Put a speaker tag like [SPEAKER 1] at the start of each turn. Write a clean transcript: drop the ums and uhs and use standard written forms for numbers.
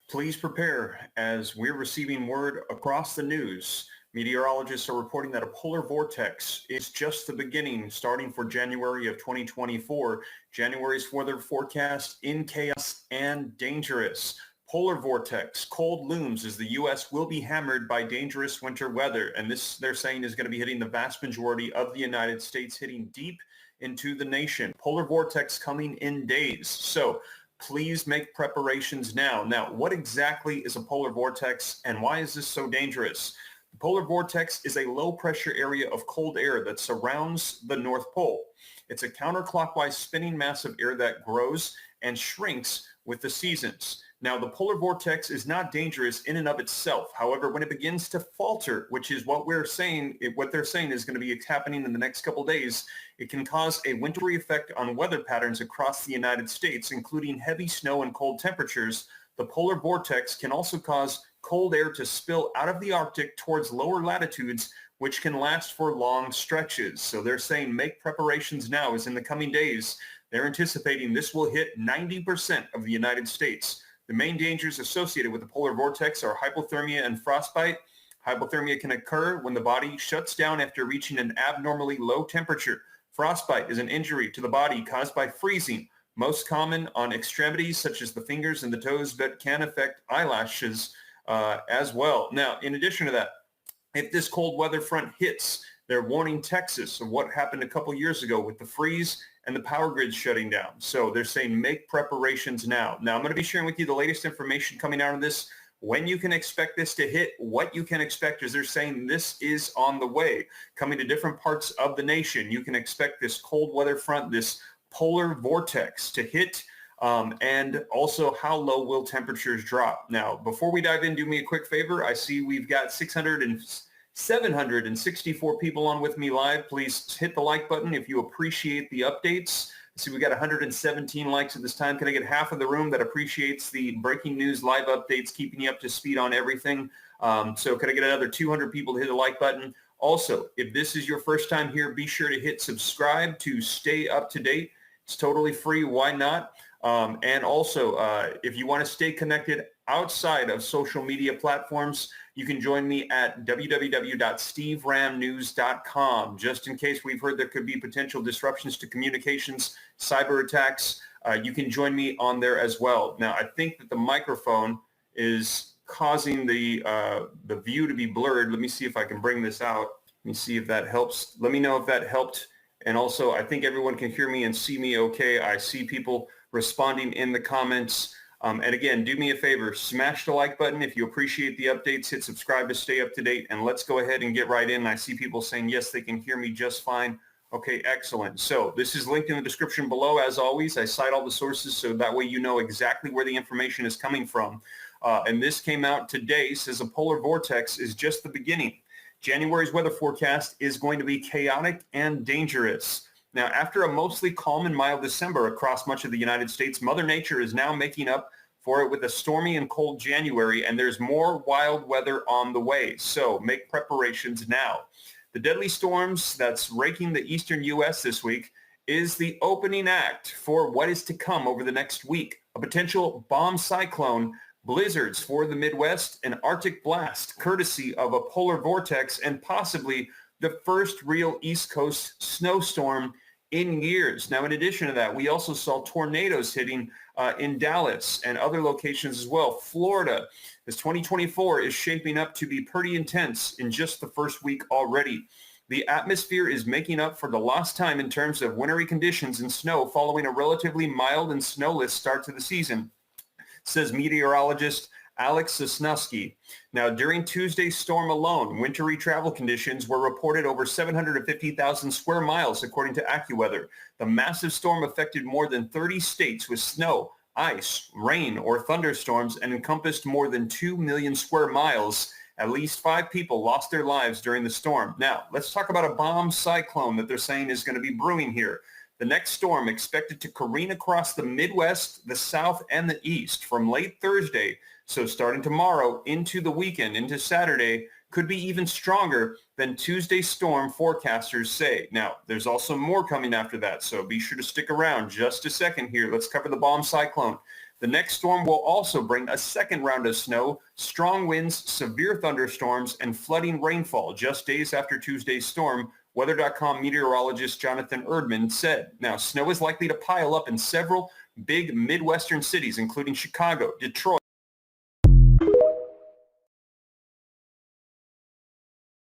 [SPEAKER 1] Please prepare as we're receiving word across the news. Meteorologists are reporting that a polar vortex is just the beginning, starting for January of 2024. January's weather forecast in chaos and dangerous. Polar vortex, cold looms as the U.S. will be hammered by dangerous winter weather. And this, they're saying, is going to be hitting the vast majority of the United States, hitting deep into the nation. Polar vortex coming in days. So please make preparations now. Now, what exactly is a polar vortex and why is this so dangerous? The polar vortex is a low-pressure area of cold air that surrounds the North Pole. It's a counterclockwise spinning mass of air that grows and shrinks with the seasons. Now, the polar vortex is not dangerous in and of itself. However, when it begins to falter, which is what they're saying is going to be happening in the next couple of days, it can cause a wintry effect on weather patterns across the United States, including heavy snow and cold temperatures. The polar vortex can also cause cold air to spill out of the Arctic towards lower latitudes, which can last for long stretches. So they're saying make preparations now, as in the coming days, they're anticipating this will hit 90% of the United States. The main dangers associated with the polar vortex are hypothermia and frostbite. Hypothermia can occur when the body shuts down after reaching an abnormally low temperature. Frostbite is an injury to the body caused by freezing, most common on extremities such as the fingers and the toes, but can affect eyelashes as well. Now, in addition to that, if this cold weather front hits, they're warning Texas of what happened a couple years ago with the freeze and the power grids shutting down. So they're saying make preparations now. Now, I'm going to be sharing with you the latest information coming out of this, when you can expect this to hit, what you can expect, as they're saying this is on the way, coming to different parts of the nation. You can expect this cold weather front, this polar vortex to hit, and also how low will temperatures drop. Now, before we dive in, do me a quick favor. I see we've got 764 people on with me live. Please hit the like button if you appreciate the updates. I see we got 117 likes at this time. Can I get half of the room that appreciates the breaking news live updates, keeping you up to speed on everything? So can I get another 200 people to hit the like button? Also, if this is your first time here, be sure to hit subscribe to stay up to date. It's totally free. Why not? And also, if you want to stay connected outside of social media platforms, you can join me at www.steveramnews.com. Just in case we've heard there could be potential disruptions to communications, cyber attacks, you can join me on there as well. Now, I think that the microphone is causing the view to be blurred. Let me see if I can bring this out. Let me see if that helps. Let me know if that helped. And also, I think everyone can hear me and see me okay. I see people responding in the comments. And again, do me a favor, smash the like button if you appreciate the updates, hit subscribe to stay up to date, and let's go ahead and get right in. I see people saying, yes, they can hear me just fine. Okay, excellent. So this is linked in the description below. As always, I cite all the sources so that way you know exactly where the information is coming from. And this came out today, says a polar vortex is just the beginning. January's weather forecast is going to be chaotic and dangerous. Now, after a mostly calm and mild December across much of the United States, Mother Nature is now making up for it with a stormy and cold January, and there's more wild weather on the way. So make preparations now. The deadly storms that's raking the eastern U.S. this week is the opening act for what is to come over the next week. A potential bomb cyclone, blizzards for the Midwest, an Arctic blast courtesy of a polar vortex, and possibly the first real East Coast snowstorm in years. Now, in addition to that, we also saw tornadoes hitting in Dallas and other locations as well. Florida, as 2024 is shaping up to be pretty intense in just the first week already. The atmosphere is making up for the lost time in terms of wintry conditions and snow following a relatively mild and snowless start to the season, says meteorologist Alex Sosnowski. Now, during Tuesday's storm alone, wintry travel conditions were reported over 750,000 square miles, according to AccuWeather. The massive storm affected more than 30 states with snow, ice, rain, or thunderstorms and encompassed more than 2 million square miles. At least 5 people lost their lives during the storm. Now, let's talk about a bomb cyclone that they're saying is going to be brewing here. The next storm expected to careen across the Midwest, the South, and the East from late Thursday. So starting tomorrow into the weekend, into Saturday, could be even stronger than Tuesday's storm forecasters say. Now, there's also more coming after that, so be sure to stick around just a second here. Let's cover the bomb cyclone. The next storm will also bring a second round of snow, strong winds, severe thunderstorms, and flooding rainfall just days after Tuesday's storm, Weather.com meteorologist Jonathan Erdman said. Now, snow is likely to pile up in several big Midwestern cities, including Chicago, Detroit,